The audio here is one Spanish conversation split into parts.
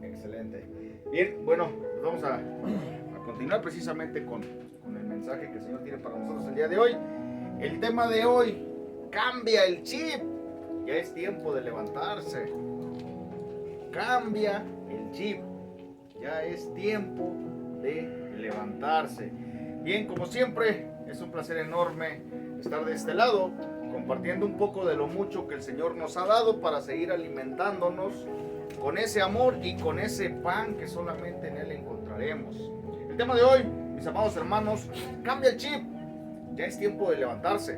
Excelente. Bien, bueno, pues vamos a continuar precisamente con el mensaje que el Señor tiene para nosotros el día de hoy. El tema de hoy, cambia el chip. Ya es tiempo de levantarse. Cambia el chip. Ya es tiempo de levantarse. Bien, como siempre, es un placer enorme estar de este lado, compartiendo un poco de lo mucho que el Señor nos ha dado para seguir alimentándonos con ese amor y con ese pan que solamente en Él encontraremos. El tema de hoy, mis amados hermanos, cambia el chip. Ya es tiempo de levantarse.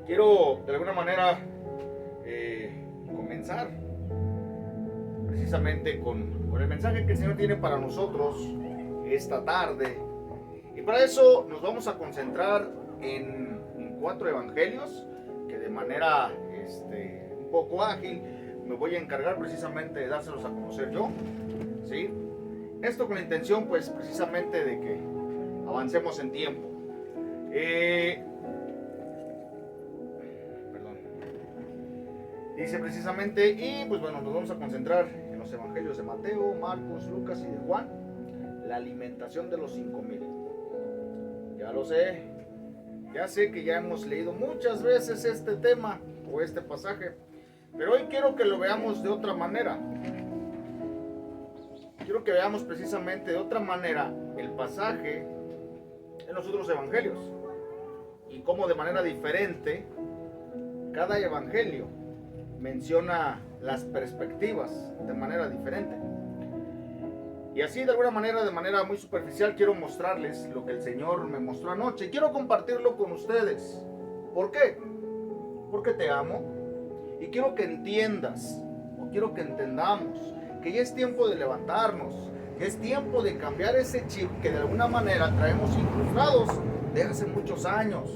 Quiero de alguna manera comenzar precisamente con el mensaje que el Señor tiene para nosotros esta tarde. Y para eso nos vamos a concentrar en 4 evangelios que de manera un poco ágil me voy a encargar precisamente de dárselos a conocer yo, ¿sí? Esto con la intención pues precisamente de que avancemos en tiempo. Dice precisamente, y pues bueno, nos vamos a concentrar en los evangelios de Mateo, Marcos, Lucas y de Juan, la alimentación de los 5,000. Ya lo sé, ya sé que ya hemos leído muchas veces este tema o este pasaje, pero hoy quiero que lo veamos de otra manera. Quiero que veamos precisamente de otra manera el pasaje en los otros evangelios y cómo de manera diferente cada evangelio menciona las perspectivas de manera diferente. Y así de alguna manera, de manera muy superficial, quiero mostrarles lo que el Señor me mostró anoche. Quiero compartirlo con ustedes. ¿Por qué? Porque te amo y quiero que entiendas, o quiero que entendamos, que ya es tiempo de levantarnos, que es tiempo de cambiar ese chip que de alguna manera traemos incrustados de hace muchos años.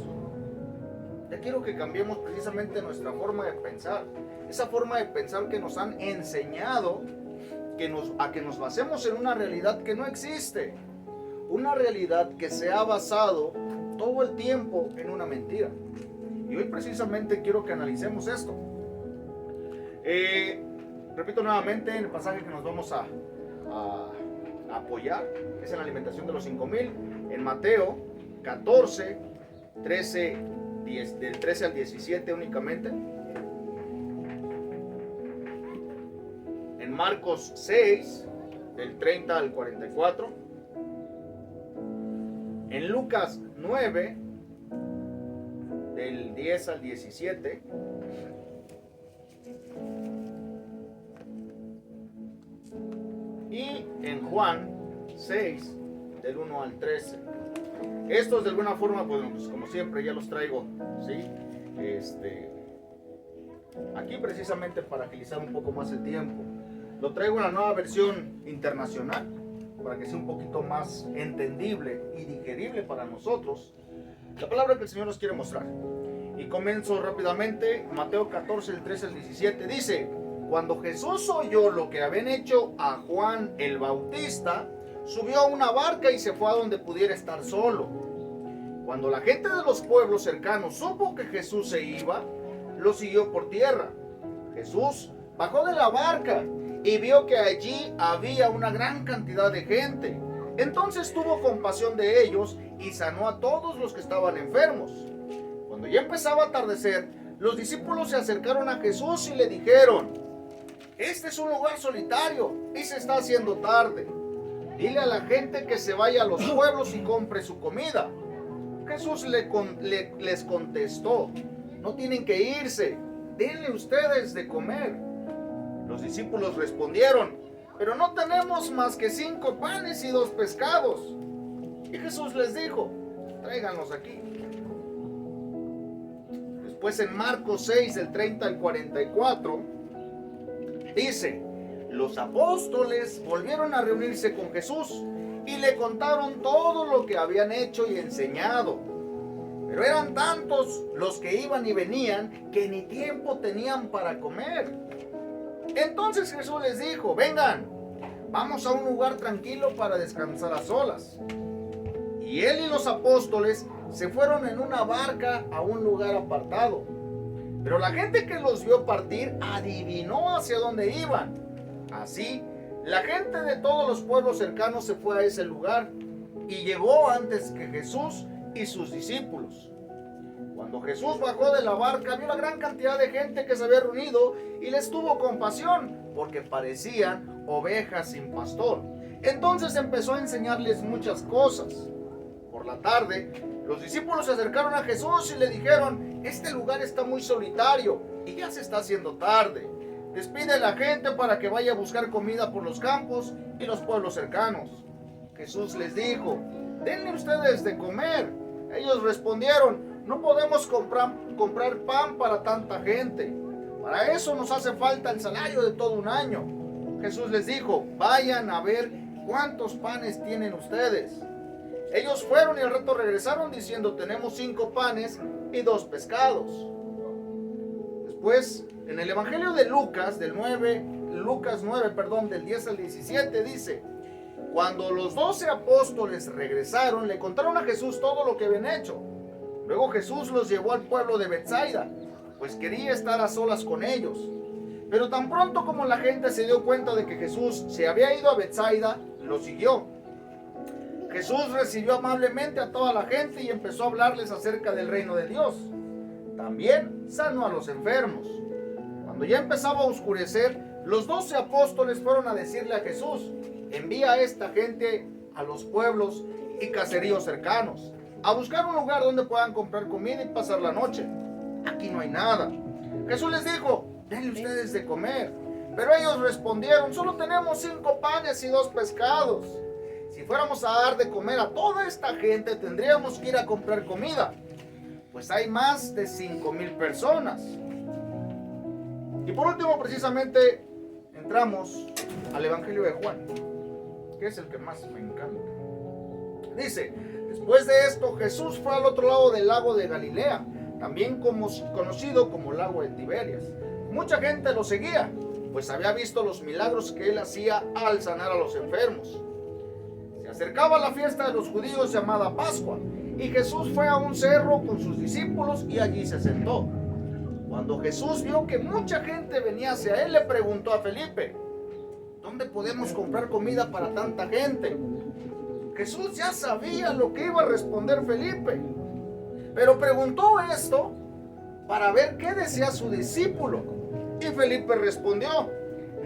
Ya quiero que cambiemos precisamente nuestra forma de pensar, esa forma de pensar que nos han enseñado a que nos basemos en una realidad que no existe, una realidad que se ha basado todo el tiempo en una mentira. Y hoy precisamente quiero que analicemos esto. Repito nuevamente, el pasaje que nos vamos a apoyar es en la alimentación de los 5,000, en Mateo 14, 13, del 13 al 17 únicamente. En Marcos 6, del 30 al 44. En Lucas 9, del 10 al 17. Y en Juan 6, del 1 al 13. Estos de alguna forma, pues como siempre ya los traigo, ¿sí? Aquí precisamente para agilizar un poco más el tiempo. Lo traigo en la nueva versión internacional para que sea un poquito más entendible y digerible para nosotros la palabra que el Señor nos quiere mostrar. Y comienzo rápidamente. Mateo 14, el 13 al 17 dice: cuando Jesús oyó lo que habían hecho a Juan el Bautista, subió a una barca y se fue a donde pudiera estar solo. Cuando la gente de los pueblos cercanos supo que Jesús se iba, lo siguió por tierra. Jesús bajó de la barca y vio que allí había una gran cantidad de gente. Entonces tuvo compasión de ellos y sanó a todos los que estaban enfermos. Cuando ya empezaba a atardecer, los discípulos se acercaron a Jesús y le dijeron: este es un lugar solitario y se está haciendo tarde. Dile a la gente que se vaya a los pueblos y compre su comida. Jesús les contestó: no tienen que irse, denle ustedes de comer. Los discípulos respondieron: pero no tenemos más que 5 panes y 2 pescados. Y Jesús les dijo: tráiganlos aquí. Después en Marcos 6, del 30 al 44, dice: los apóstoles volvieron a reunirse con Jesús y le contaron todo lo que habían hecho y enseñado. Pero eran tantos los que iban y venían que ni tiempo tenían para comer. Entonces Jesús les dijo: vengan, vamos a un lugar tranquilo para descansar a solas. Y él y los apóstoles se fueron en una barca a un lugar apartado. Pero la gente que los vio partir adivinó hacia dónde iban. Así La gente de todos los pueblos cercanos se fue a ese lugar y llegó antes que Jesús y sus discípulos. Cuando Jesús bajó de la barca, vio la gran cantidad de gente que se había reunido y les tuvo compasión, porque parecían ovejas sin pastor. Entonces empezó a enseñarles muchas cosas. Por la tarde, los discípulos se acercaron a Jesús y le dijeron: este lugar está muy solitario y ya se está haciendo tarde. Despide a la gente para que vaya a buscar comida por los campos y los pueblos cercanos. Jesús les dijo: denle ustedes de comer. Ellos respondieron: no podemos comprar pan para tanta gente. Para eso nos hace falta el salario de todo un año. Jesús les dijo: vayan a ver cuántos panes tienen ustedes. Ellos fueron y al rato regresaron diciendo: tenemos 5 panes y 2 pescados. Después, en el Evangelio de Lucas, del 10 al 17, dice: cuando los 12 apóstoles regresaron, le contaron a Jesús todo lo que habían hecho. Luego Jesús los llevó al pueblo de Betsaida, pues quería estar a solas con ellos. Pero tan pronto como la gente se dio cuenta de que Jesús se había ido a Betsaida, lo siguió. Jesús recibió amablemente a toda la gente y empezó a hablarles acerca del reino de Dios. También sanó a los enfermos. Cuando ya empezaba a oscurecer, los 12 apóstoles fueron a decirle a Jesús: envía a esta gente a los pueblos y caseríos cercanos, a buscar un lugar donde puedan comprar comida y pasar la noche. Aquí no hay nada. Jesús les dijo: denle ustedes de comer. Pero ellos respondieron: solo tenemos 5 panes y 2 pescados. Si fuéramos a dar de comer a toda esta gente, tendríamos que ir a comprar comida, pues hay más de 5,000 personas. Y por último, precisamente, entramos al Evangelio de Juan, que es el que más me encanta. Dice: después de esto, Jesús fue al otro lado del lago de Galilea, también conocido como lago de Tiberias. Mucha gente lo seguía, pues había visto los milagros que él hacía al sanar a los enfermos. Se acercaba la fiesta de los judíos llamada Pascua, y Jesús fue a un cerro con sus discípulos y allí se sentó. Cuando Jesús vio que mucha gente venía hacia él, le preguntó a Felipe: ¿dónde podemos comprar comida para tanta gente? Jesús ya sabía lo que iba a responder Felipe, pero preguntó esto para ver qué decía su discípulo. Y Felipe respondió: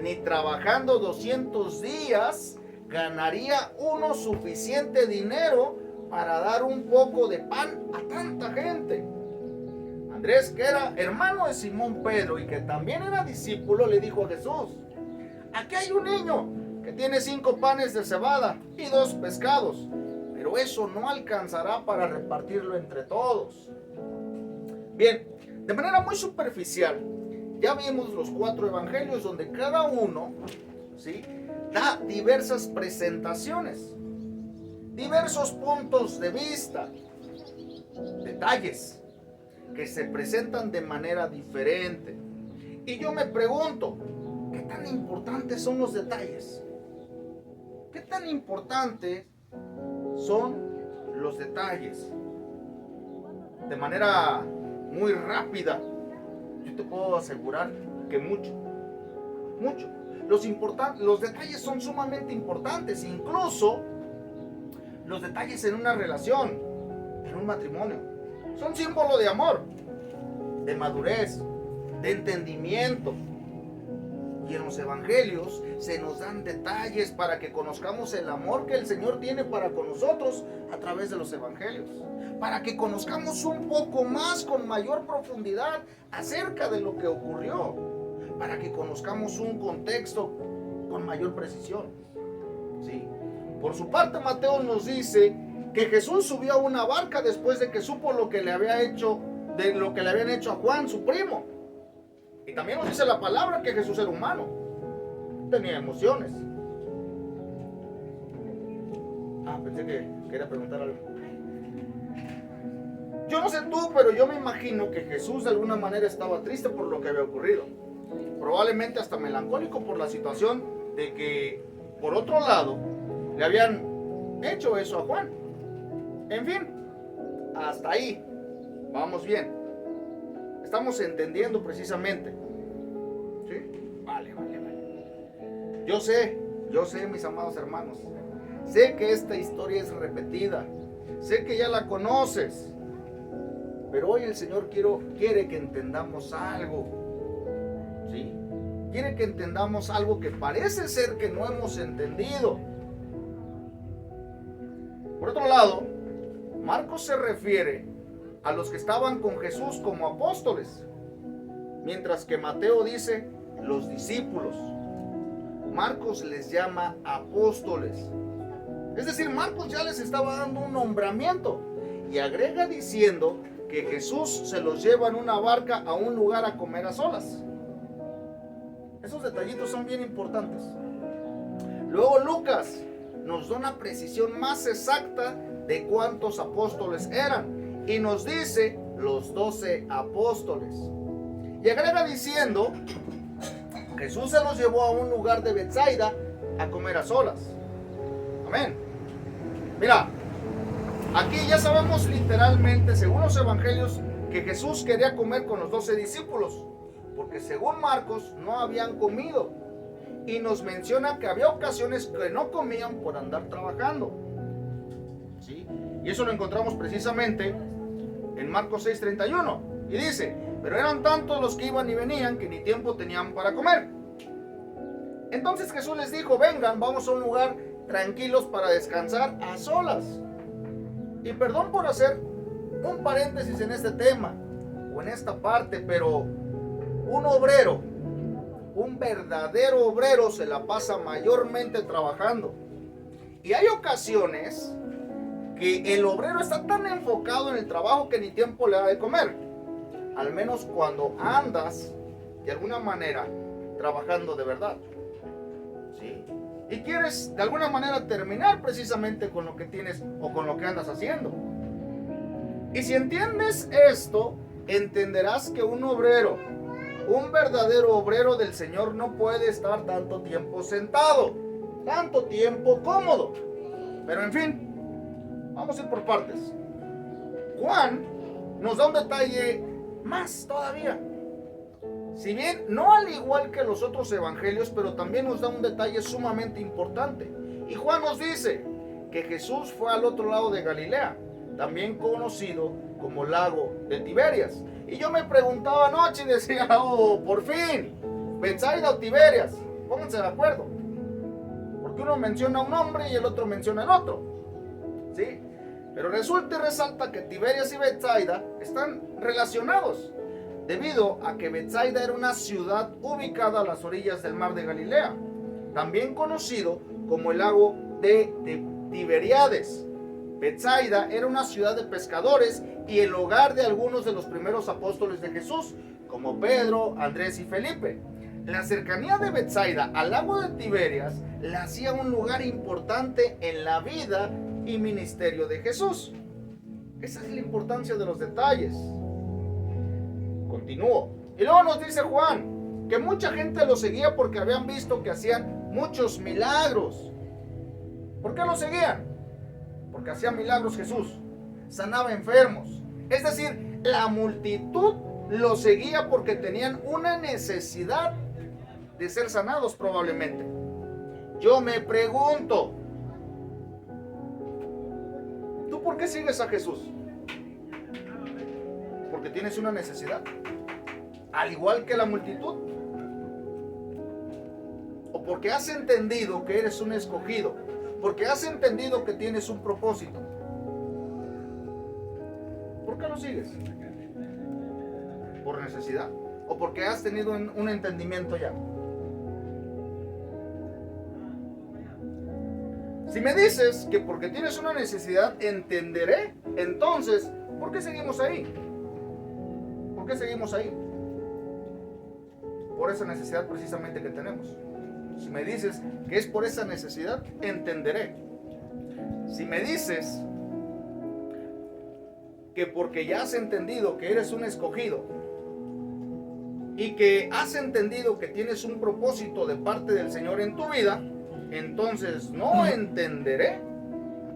ni trabajando 200 días ganaría uno suficiente dinero para dar un poco de pan a tanta gente. Andrés, que era hermano de Simón Pedro y que también era discípulo, le dijo a Jesús: aquí hay un niño que tiene 5 panes de cebada y 2 pescados, pero eso no alcanzará para repartirlo entre todos. Bien, de manera muy superficial, ya vimos los 4 evangelios donde cada uno, ¿sí?, da diversas presentaciones, diversos puntos de vista, detalles que se presentan de manera diferente. Y yo me pregunto: ¿qué tan importantes son los detalles? ¿Qué tan importantes son los detalles? De manera muy rápida, yo te puedo asegurar que mucho. Los detalles son sumamente importantes, incluso los detalles en una relación, en un matrimonio. Son símbolo de amor, de madurez, de entendimiento. Y en los evangelios se nos dan detalles para que conozcamos el amor que el Señor tiene para con nosotros a través de los evangelios. Para que conozcamos un poco más, con mayor profundidad, acerca de lo que ocurrió. Para que conozcamos un contexto con mayor precisión. ¿Sí? Por su parte, Mateo nos dice que Jesús subió a una barca después de que supo lo que le habían hecho a Juan, su primo. Y también nos dice la palabra que Jesús era humano, tenía emociones. Pensé que quería preguntar algo. Yo no sé tú, pero yo me imagino que Jesús de alguna manera estaba triste por lo que había ocurrido. Probablemente hasta melancólico por la situación de que, por otro lado, le habían hecho eso a Juan. En fin, hasta ahí vamos bien. Estamos entendiendo precisamente. ¿Sí? Vale. Yo sé Yo sé, mis amados hermanos, sé que esta historia es repetida, sé que ya la conoces, pero hoy el Señor quiere que entendamos algo, ¿sí? Quiere que entendamos algo que parece ser que no hemos entendido. Por otro lado, Marcos se refiere a los que estaban con Jesús como apóstoles, mientras que Mateo dice los discípulos. Marcos les llama apóstoles. Es decir, Marcos ya les estaba dando un nombramiento y agrega diciendo que Jesús se los lleva en una barca a un lugar a comer a solas. Esos detallitos son bien importantes. Luego Lucas nos da una precisión más exacta de cuántos apóstoles eran y nos dice los 12 apóstoles. Y agrega diciendo, Jesús se los llevó a un lugar de Betsaida a comer a solas. Amén. Mira, aquí ya sabemos literalmente, según los evangelios, que Jesús quería comer con los 12 discípulos, porque según Marcos no habían comido. Y nos menciona que había ocasiones que no comían por andar trabajando. ¿Sí? Y eso lo encontramos precisamente en Marcos 6:31. Y dice, pero eran tantos los que iban y venían que ni tiempo tenían para comer. Entonces Jesús les dijo, vengan, vamos a un lugar tranquilos para descansar a solas. Y perdón por hacer un paréntesis en este tema o en esta parte, pero un obrero, un verdadero obrero se la pasa mayormente trabajando. Y hay ocasiones que el obrero está tan enfocado en el trabajo que ni tiempo le da de comer. Al menos cuando andas de alguna manera trabajando de verdad. ¿Sí? Y quieres de alguna manera terminar precisamente con lo que tienes o con lo que andas haciendo. Y si entiendes esto, entenderás que un obrero, un verdadero obrero del Señor no puede estar tanto tiempo sentado, tanto tiempo cómodo. Pero en fin, vamos a ir por partes. Juan nos da un detalle más todavía. Si bien no al igual que los otros evangelios, pero también nos da un detalle sumamente importante. Y Juan nos dice que Jesús fue al otro lado de Galilea, también conocido como lago de Tiberias. Y yo me preguntaba anoche y decía, oh, por fin, Betsaida o Tiberias, pónganse de acuerdo. Porque uno menciona un nombre y el otro menciona el otro. ¿Sí? Pero resulta y resalta que Tiberias y Betsaida están relacionados, debido a que Betsaida era una ciudad ubicada a las orillas del mar de Galilea, también conocido como el lago de Tiberíades. Betsaida era una ciudad de pescadores y el hogar de algunos de los primeros apóstoles de Jesús, como Pedro, Andrés y Felipe. La cercanía de Betsaida al lago de Tiberias la hacía un lugar importante en la vida y ministerio de Jesús. Esa es la importancia de los detalles. Continúo. Y luego nos dice Juan que mucha gente lo seguía porque habían visto que hacían muchos milagros. ¿Por qué lo seguían? Porque hacía milagros Jesús, sanaba enfermos. Es decir, la multitud lo seguía porque tenían una necesidad de ser sanados probablemente. Yo me pregunto, ¿tú por qué sigues a Jesús? ¿Porque tienes una necesidad? Al igual que la multitud. ¿O porque has entendido que eres un escogido? Porque has entendido que tienes un propósito. ¿Por qué lo sigues? ¿Por necesidad? ¿O porque has tenido un entendimiento ya? Si me dices que porque tienes una necesidad entenderé, entonces, ¿por qué seguimos ahí? ¿Por qué seguimos ahí? Por esa necesidad precisamente que tenemos. Si me dices que es por esa necesidad, entenderé. Si me dices que porque ya has entendido que eres un escogido y que has entendido que tienes un propósito de parte del Señor en tu vida, entonces no entenderé.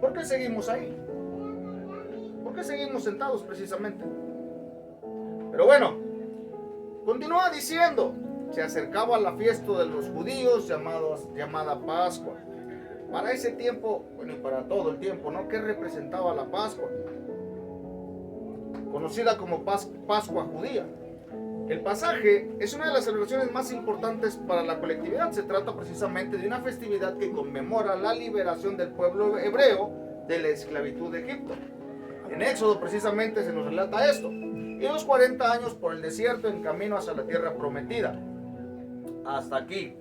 ¿Por qué seguimos ahí? ¿Por qué seguimos sentados precisamente? Pero bueno, continúa diciendo, se acercaba la fiesta de los judíos llamada Pascua. Para ese tiempo, bueno, y para todo el tiempo, ¿no? ¿Qué representaba la Pascua? Conocida como Pascua judía. El pasaje es una de las celebraciones más importantes para la colectividad. Se trata precisamente de una festividad que conmemora la liberación del pueblo hebreo de la esclavitud de Egipto. En Éxodo precisamente se nos relata esto. Y los 40 años por el desierto en camino hacia la tierra prometida. Hasta aquí.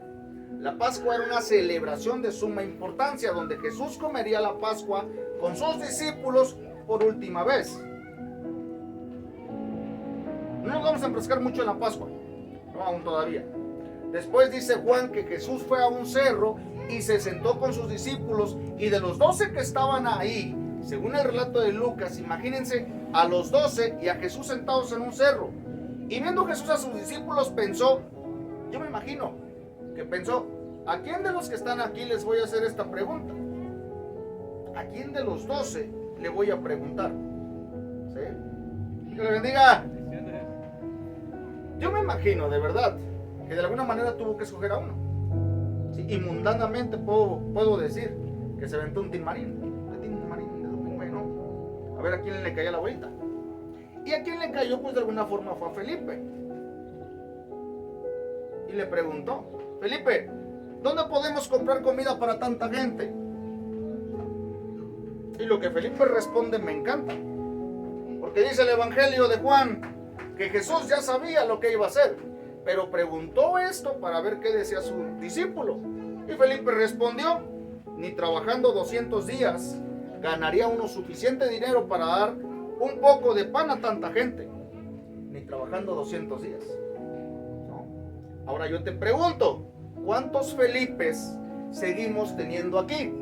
La Pascua era una celebración de suma importancia donde Jesús comería la Pascua con sus discípulos por última vez. No nos vamos a enfrascar mucho en la Pascua, no aún todavía. Después dice Juan que Jesús fue a un cerro y se sentó con sus discípulos, y de los 12 que estaban ahí, según el relato de Lucas, imagínense a los 12 y a Jesús sentados en un cerro. Y viendo Jesús a sus discípulos pensó, yo me imagino que pensó, ¿a quién de los que están aquí les voy a hacer esta pregunta? ¿A quién de los 12 le voy a preguntar? ¿Sí? Que le bendiga. Yo me imagino, de verdad, que de alguna manera tuvo que escoger a uno. Sí, y mundanamente puedo decir que se aventó un Tin Marín. De Tin Marín de domingo, ¿no? A ver a quién le caía la bolita. Y a quién le cayó, pues de alguna forma fue a Felipe. Y le preguntó, Felipe, ¿dónde podemos comprar comida para tanta gente? Y lo que Felipe responde me encanta. Porque dice el Evangelio de Juan que Jesús ya sabía lo que iba a hacer, pero preguntó esto para ver qué decía su discípulo. Y Felipe respondió, ni trabajando 200 días ganaría uno suficiente dinero para dar un poco de pan a tanta gente. Ni trabajando 200 días. ¿No? Ahora yo te pregunto, ¿cuántos Felipes seguimos teniendo aquí?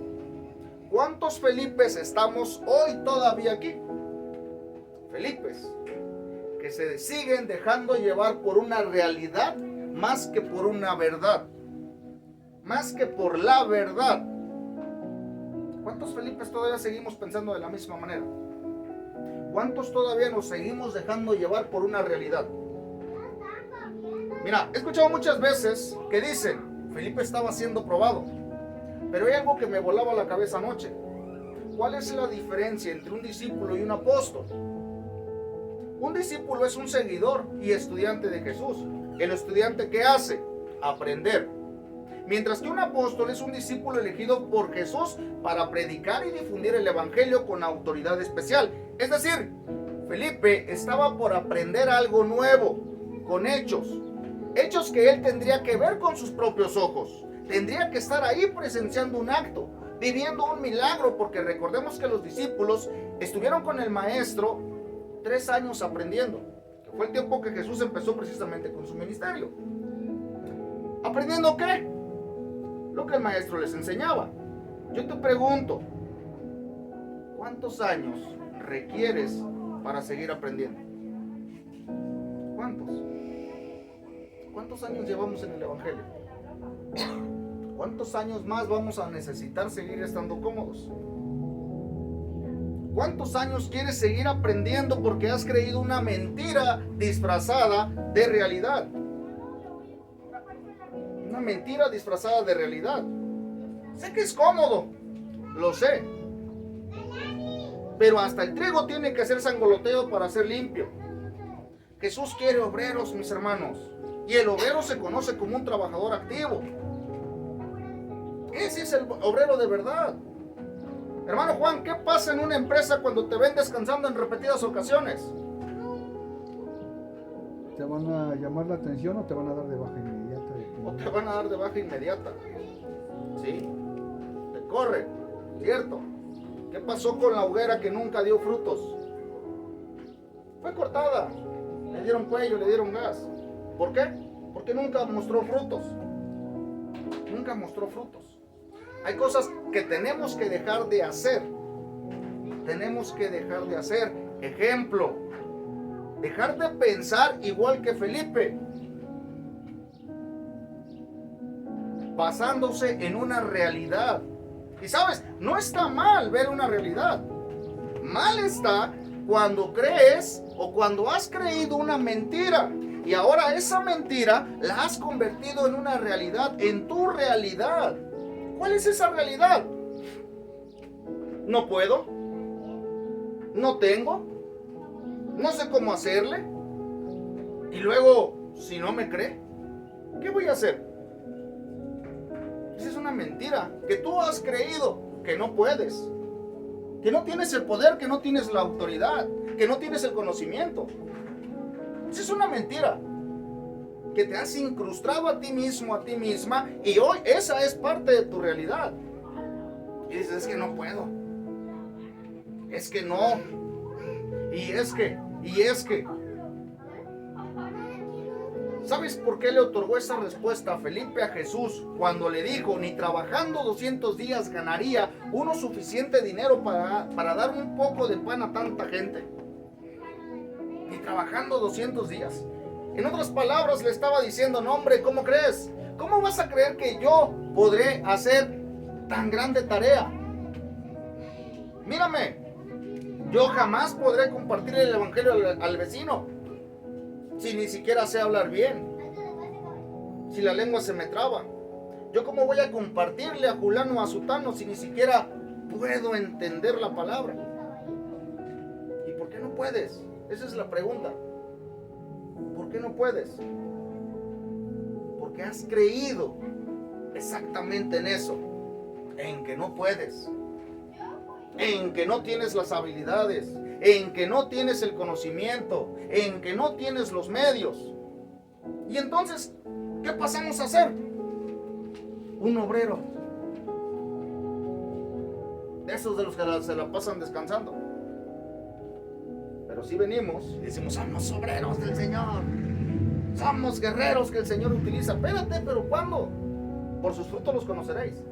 ¿Cuántos Felipes estamos hoy todavía aquí? Felipes que se siguen dejando llevar por una realidad más que por una verdad. Más que por la verdad. ¿Cuántos Felipes todavía seguimos pensando de la misma manera? ¿Cuántos todavía nos seguimos dejando llevar por una realidad? Mira, he escuchado muchas veces que dicen, Felipe estaba siendo probado. Pero hay algo que me volaba la cabeza anoche. ¿Cuál es la diferencia entre un discípulo y un apóstol? Un discípulo es un seguidor y estudiante de Jesús. El estudiante, ¿qué hace? Aprender. Mientras que un apóstol es un discípulo elegido por Jesús para predicar y difundir el evangelio con autoridad especial. Es decir, Felipe estaba por aprender algo nuevo, con hechos. Hechos que él tendría que ver con sus propios ojos. Tendría que estar ahí presenciando un acto, viviendo un milagro, porque recordemos que los discípulos estuvieron con el maestro 3 años aprendiendo, que fue el tiempo que Jesús empezó precisamente con su ministerio. ¿Aprendiendo qué? Lo que el maestro les enseñaba. Yo te pregunto, ¿cuántos años requieres para seguir aprendiendo? ¿Cuántos? ¿Cuántos años llevamos en el evangelio? ¿Cuántos años más vamos a necesitar seguir estando cómodos? ¿Cuántos años quieres seguir aprendiendo porque has creído una mentira disfrazada de realidad? Una mentira disfrazada de realidad. Sé que es cómodo, lo sé. Pero hasta el trigo tiene que ser sangoloteado para ser limpio. Jesús quiere obreros, mis hermanos. Y el obrero se conoce como un trabajador activo. Ese es el obrero de verdad. Hermano Juan, ¿qué pasa en una empresa cuando te ven descansando en repetidas ocasiones? ¿Te van a llamar la atención o te van a dar de baja inmediata? O te van a dar de baja inmediata. ¿Sí? Te corre, ¿cierto? ¿Qué pasó con la hoguera que nunca dio frutos? Fue cortada. Le dieron cuello, le dieron gas. ¿Por qué? Porque nunca mostró frutos. Nunca mostró frutos. Hay cosas que tenemos que dejar de hacer. Tenemos que dejar de hacer. Ejemplo, dejar de pensar igual que Felipe, basándose en una realidad. Y sabes, no está mal ver una realidad. Mal está cuando crees o cuando has creído una mentira. Y ahora esa mentira la has convertido en una realidad, en tu realidad. ¿Cuál es esa realidad? No puedo, no tengo, no sé cómo hacerle. Y luego, si no me cree, ¿qué voy a hacer? Esa es una mentira que tú has creído que no puedes, que no tienes el poder, que no tienes la autoridad, que no tienes el conocimiento. Esa es una mentira que te has incrustado a ti mismo, a ti misma, y hoy esa es parte de tu realidad. Y dices, es que no puedo, es que no, y es que. ¿Sabes por qué le otorgó esa respuesta a Felipe a Jesús cuando le dijo, ni trabajando 200 días ganaría uno suficiente dinero para dar un poco de pan a tanta gente? Ni trabajando 200 días. En otras palabras le estaba diciendo, no hombre, ¿cómo crees? ¿Cómo vas a creer que yo podré hacer tan grande tarea? Mírame, yo jamás podré compartir el evangelio al vecino si ni siquiera sé hablar bien, si la lengua se me traba. ¿Yo cómo voy a compartirle a fulano o a sutano si ni siquiera puedo entender la palabra? ¿Y por qué no puedes? Esa es la pregunta. ¿Por qué no puedes? Porque has creído exactamente en eso, en que no puedes, en que no tienes las habilidades, en que no tienes el conocimiento, en que no tienes los medios. Y entonces, ¿qué pasamos a hacer? Un obrero. De esos de los que se la pasan descansando. Pero si venimos y decimos, somos obreros del Señor. Somos guerreros que el Señor utiliza. Espérate, ¿pero cuándo? Por sus frutos los conoceréis.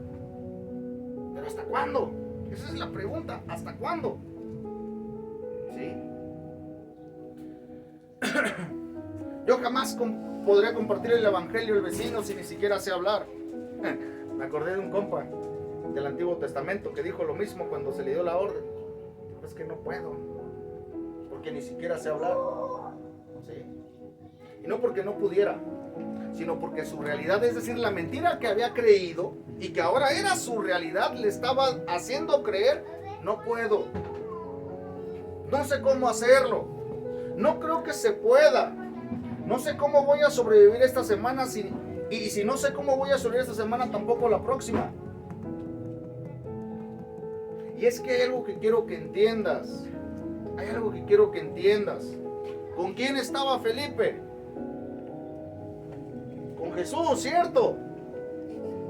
¿Pero hasta cuándo? Esa es la pregunta. ¿Hasta cuándo? ¿Sí? Yo jamás podría compartir el evangelio al vecino si ni siquiera sé hablar. Me acordé de un compa del Antiguo Testamento que dijo lo mismo cuando se le dio la orden. Es que no puedo, porque ni siquiera sé hablar. ¿Sí? Y no porque no pudiera, sino porque su realidad, es decir, la mentira que había creído y que ahora era su realidad, le estaba haciendo creer, no puedo. No sé cómo hacerlo. No creo que se pueda. No sé cómo voy a sobrevivir esta semana y si no sé cómo voy a sobrevivir esta semana, tampoco la próxima. Y es que hay algo que quiero que entiendas. Hay algo que quiero que entiendas. ¿Con quién estaba Felipe? Con Jesús, ¿cierto?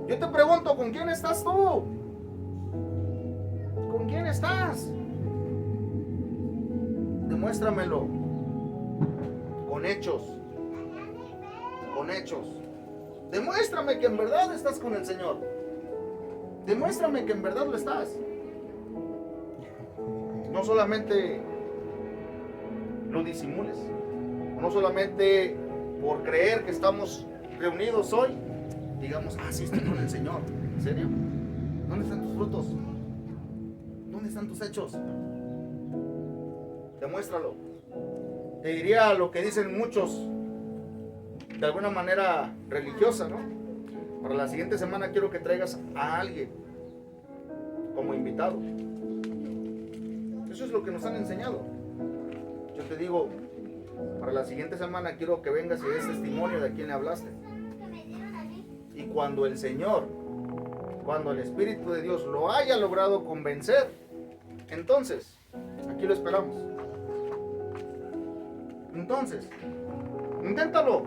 Yo te pregunto, ¿con quién estás tú? ¿Con quién estás? Demuéstramelo. Con hechos. Con hechos. Demuéstrame que en verdad estás con el Señor. Demuéstrame que en verdad lo estás. No solamente lo disimules. No solamente por creer que estamos reunidos hoy, digamos, sí estoy con el Señor. ¿En serio? ¿Dónde están tus frutos? ¿Dónde están tus hechos? Demuéstralo. Te diría lo que dicen muchos, de alguna manera religiosa, ¿no? Para la siguiente semana quiero que traigas a alguien como invitado. Eso es lo que nos han enseñado. Yo te digo, para la siguiente semana quiero que vengas y des testimonio de a quién le hablaste. Y cuando el Señor, cuando el Espíritu de Dios lo haya logrado convencer, entonces, aquí lo esperamos. Entonces, inténtalo.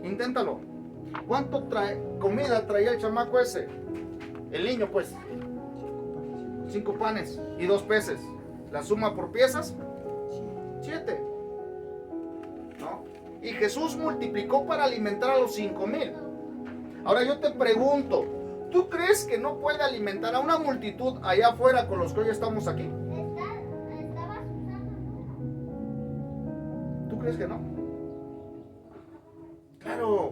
Inténtalo. ¿Cuánto comida traía el chamaco ese? El niño, pues. 5 panes y 2 peces. La suma por piezas, 7. ¿No? Y Jesús multiplicó para alimentar a los 5,000. Ahora yo te pregunto, ¿tú crees que no puede alimentar a una multitud allá afuera con los que hoy estamos aquí? ¿Tú crees que no?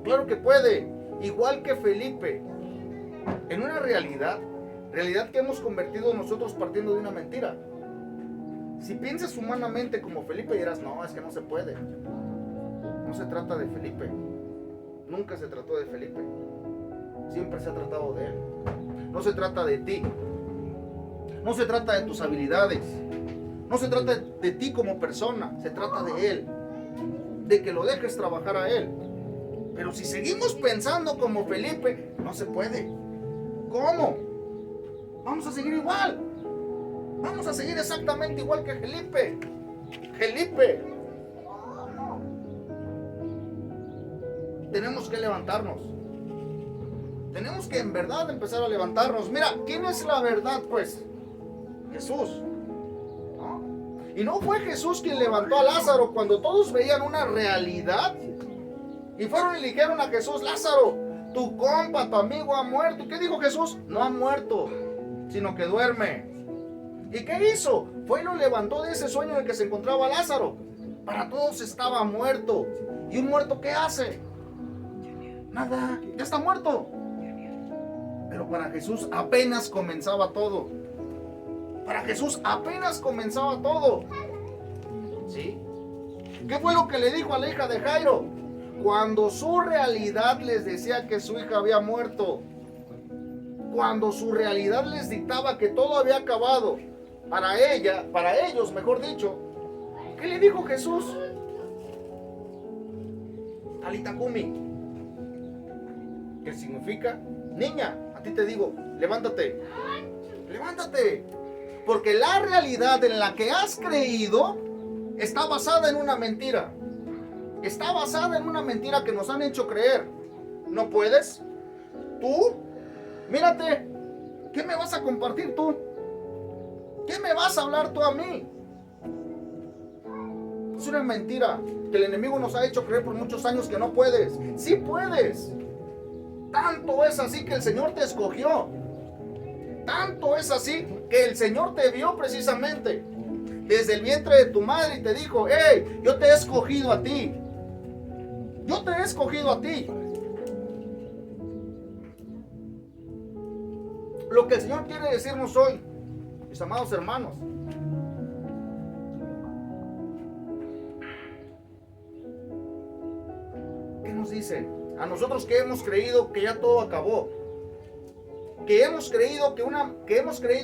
Claro que puede. Igual que Felipe. En una realidad que hemos convertido nosotros partiendo de una mentira. Si piensas humanamente como Felipe dirás, no, es que no se puede. no se trata de Felipe. Nunca se trató de Felipe. Siempre se ha tratado de él. No se trata de ti. No se trata de tus habilidades. No se trata de ti como persona. Se trata de él. De que lo dejes trabajar a él. Pero si seguimos pensando como Felipe, no se puede. ¿Cómo? Vamos a seguir igual. Vamos a seguir exactamente igual que Felipe. Felipe. Tenemos que levantarnos. Tenemos que en verdad empezar a levantarnos. Mira, ¿quién es la verdad pues? Jesús. ¿No? Y no fue Jesús quien levantó a Lázaro cuando todos veían una realidad. Y fueron y le dijeron a Jesús: Lázaro, tu compa, tu amigo ha muerto. ¿Y qué dijo Jesús? No ha muerto, sino que duerme. ¿Y qué hizo? Fue y lo levantó de ese sueño en el que se encontraba Lázaro. Para todos estaba muerto. ¿Y un muerto qué hace? Nada, ya está muerto. Pero para Jesús apenas comenzaba todo. Para Jesús apenas comenzaba todo. ¿Sí? ¿Qué fue lo que le dijo a la hija de Jairo? Cuando su realidad les decía que su hija había muerto. Cuando su realidad les dictaba que todo había acabado. Para ella, para ellos, mejor dicho. ¿Qué le dijo Jesús? Talita Kumi. ¿Qué significa? Niña, a ti te digo, levántate. Levántate. Porque la realidad en la que has creído está basada en una mentira. Está basada en una mentira que nos han hecho creer. ¿No puedes? ¿Tú? Mírate. ¿Qué me vas a compartir tú? ¿Qué me vas a hablar tú a mí? Es una mentira que el enemigo nos ha hecho creer por muchos años que no puedes. Sí puedes. Tanto es así que el Señor te escogió. Tanto es así que el Señor te vio precisamente desde el vientre de tu madre y te dijo: hey, yo te he escogido a ti. Yo te he escogido a ti. Lo que el Señor quiere decirnos hoy, mis amados hermanos, ¿qué nos dice? A nosotros que hemos creído que ya todo acabó, que hemos creído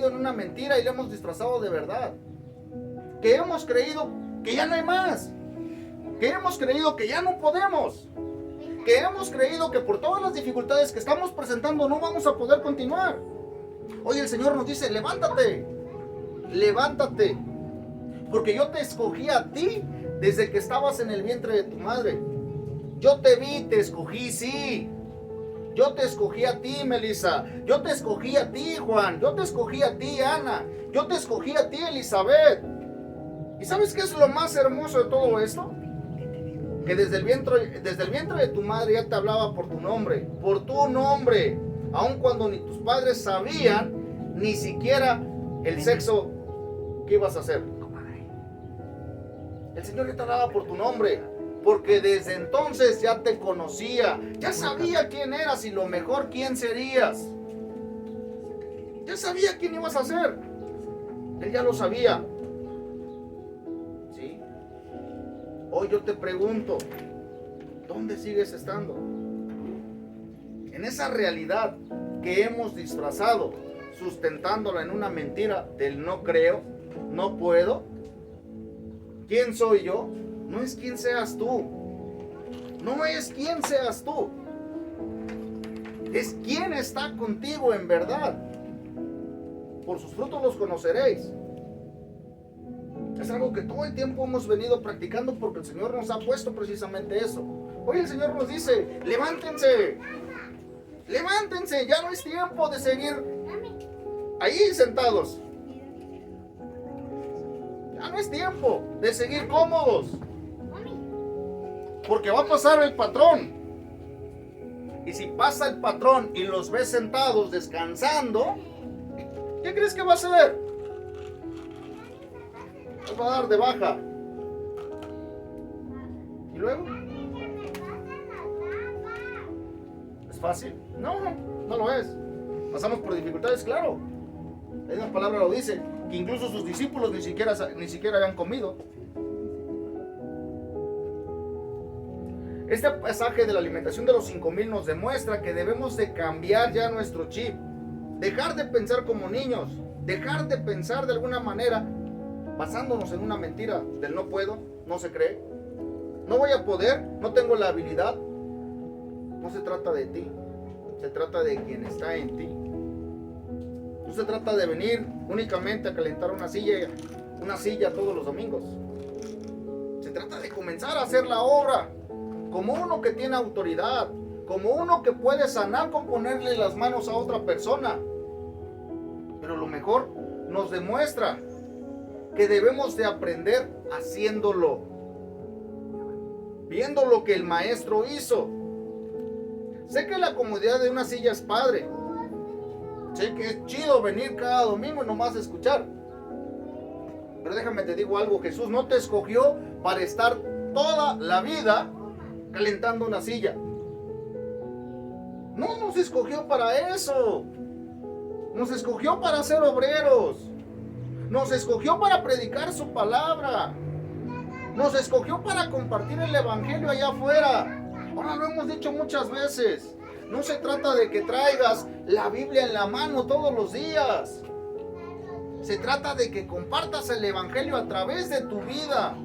en una mentira y la hemos disfrazado de verdad, que hemos creído que ya no hay más, que hemos creído que ya no podemos, que hemos creído que por todas las dificultades que estamos presentando no vamos a poder continuar. Hoy el Señor nos dice: levántate, levántate, porque yo te escogí a ti desde que estabas en el vientre de tu madre. Yo te vi, te escogí, sí. Yo te escogí a ti, Melissa. Yo te escogí a ti, Juan. Yo te escogí a ti, Ana. Yo te escogí a ti, Elizabeth. ¿Y sabes qué es lo más hermoso de todo esto? Que desde el vientre de tu madre ya te hablaba por tu nombre. Por tu nombre. Aun cuando ni tus padres sabían ni siquiera el sexo que ibas a hacer. El Señor ya te hablaba por tu nombre. Porque desde entonces ya te conocía, ya sabía quién eras y lo mejor quién serías. Ya sabía quién ibas a ser. Él ya lo sabía. ¿Sí? Hoy yo te pregunto, ¿dónde sigues estando? En esa realidad que hemos disfrazado, sustentándola en una mentira del no creo, no puedo. ¿Quién soy yo? No es quién seas tú. No es quién seas tú. Es quién está contigo en verdad. Por sus frutos los conoceréis. Es algo que todo el tiempo hemos venido practicando porque el Señor nos ha puesto precisamente eso. Hoy el Señor nos dice: levántense. Levántense. Ya no es tiempo de seguir ahí sentados. Ya no es tiempo de seguir cómodos. Porque va a pasar el patrón. Y si pasa el patrón y los ves sentados descansando, ¿qué crees que va a hacer? Los va a dar de baja. ¿Y luego? ¿Es fácil? No, no lo es. Pasamos por dificultades, claro. La misma palabra lo dice, que incluso sus discípulos ni siquiera habían comido. Este pasaje de la alimentación de los 5,000 nos demuestra que debemos de cambiar ya nuestro chip. Dejar de pensar como niños. Dejar de pensar de alguna manera basándonos en una mentira del no puedo, no se cree, no voy a poder, no tengo la habilidad. No se trata de ti, se trata de quien está en ti. No se trata de venir únicamente a calentar una silla todos los domingos. Se trata de comenzar a hacer la obra como uno que tiene autoridad, como uno que puede sanar con ponerle las manos a otra persona. Pero lo mejor nos demuestra que debemos de aprender haciéndolo, viendo lo que el maestro hizo. Sé que la comodidad de una silla es padre. Sé que es chido venir cada domingo y nomás escuchar. Pero déjame te digo algo, Jesús no te escogió para estar toda la vida calentando una silla. No nos escogió para eso. Nos escogió para ser obreros. Nos escogió para predicar su palabra. Nos escogió para compartir el evangelio allá afuera. Ahora lo hemos dicho muchas veces. No se trata de que traigas la Biblia en la mano todos los días. Se trata de que compartas el evangelio a través de tu vida,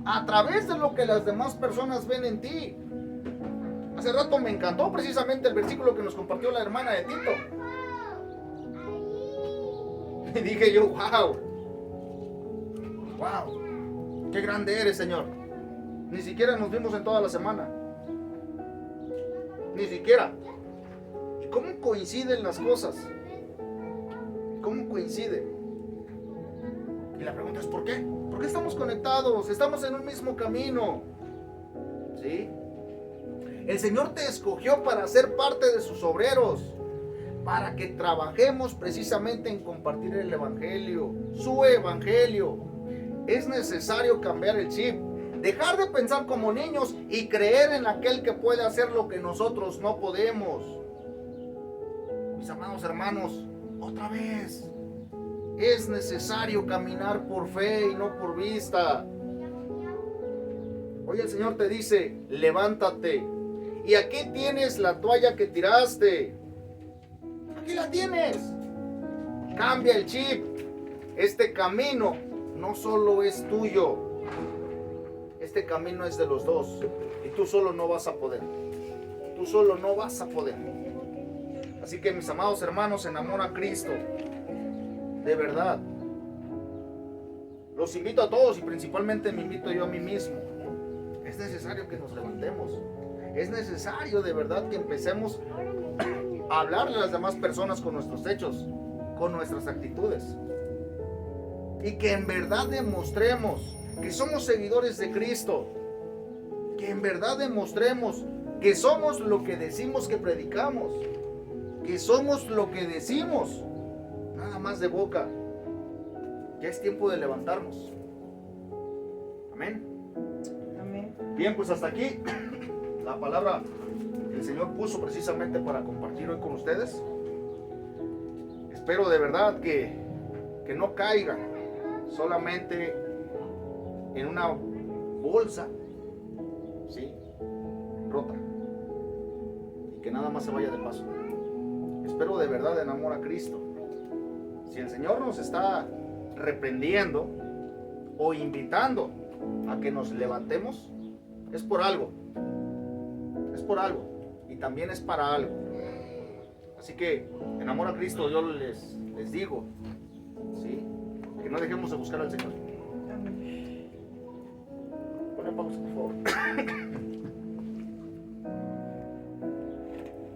a través de lo que las demás personas ven en ti. Hace rato me encantó precisamente el versículo que nos compartió la hermana de Tito. Y dije yo, wow, qué grande eres, Señor. Ni siquiera nos vimos en toda la semana. Ni siquiera. ¿Y cómo coinciden las cosas? ¿Cómo coincide? Y la pregunta es ¿por qué? ¿Por qué estamos conectados? Estamos en un mismo camino. ¿Sí? El Señor te escogió para ser parte de sus obreros, para que trabajemos precisamente en compartir el evangelio, su evangelio. Es necesario cambiar el chip, dejar de pensar como niños y creer en aquel que puede hacer lo que nosotros no podemos. Mis amados hermanos, otra vez, es necesario caminar por fe y no por vista. Hoy el Señor te dice, levántate. Y aquí tienes la toalla que tiraste. Aquí la tienes. Cambia el chip. Este camino no solo es tuyo. Este camino es de los dos. Y tú solo no vas a poder. Tú solo no vas a poder. Así que mis amados hermanos, en amor a Cristo, de verdad, los invito a todos y principalmente me invito yo a mí mismo. Es necesario que nos levantemos. Es necesario de verdad que empecemos a hablarle a las demás personas con nuestros hechos, con nuestras actitudes. Y que en verdad demostremos que somos seguidores de Cristo. Que en verdad demostremos que somos lo que decimos que predicamos. Que somos lo que decimos. Nada más de boca. Ya es tiempo de levantarnos. Amén. Amén. Bien, pues hasta aquí la palabra que el Señor puso precisamente para compartir hoy con ustedes. Espero de verdad que no caiga solamente en una bolsa, ¿sí?, rota, y que nada más se vaya de paso. Espero de verdad en amor a Cristo. Si el Señor nos está reprendiendo o invitando a que nos levantemos, es por algo. Es por algo. Y también es para algo. Así que en amor a Cristo yo les digo, ¿sí?, que no dejemos de buscar al Señor. Amén. Ponle pausa, por favor.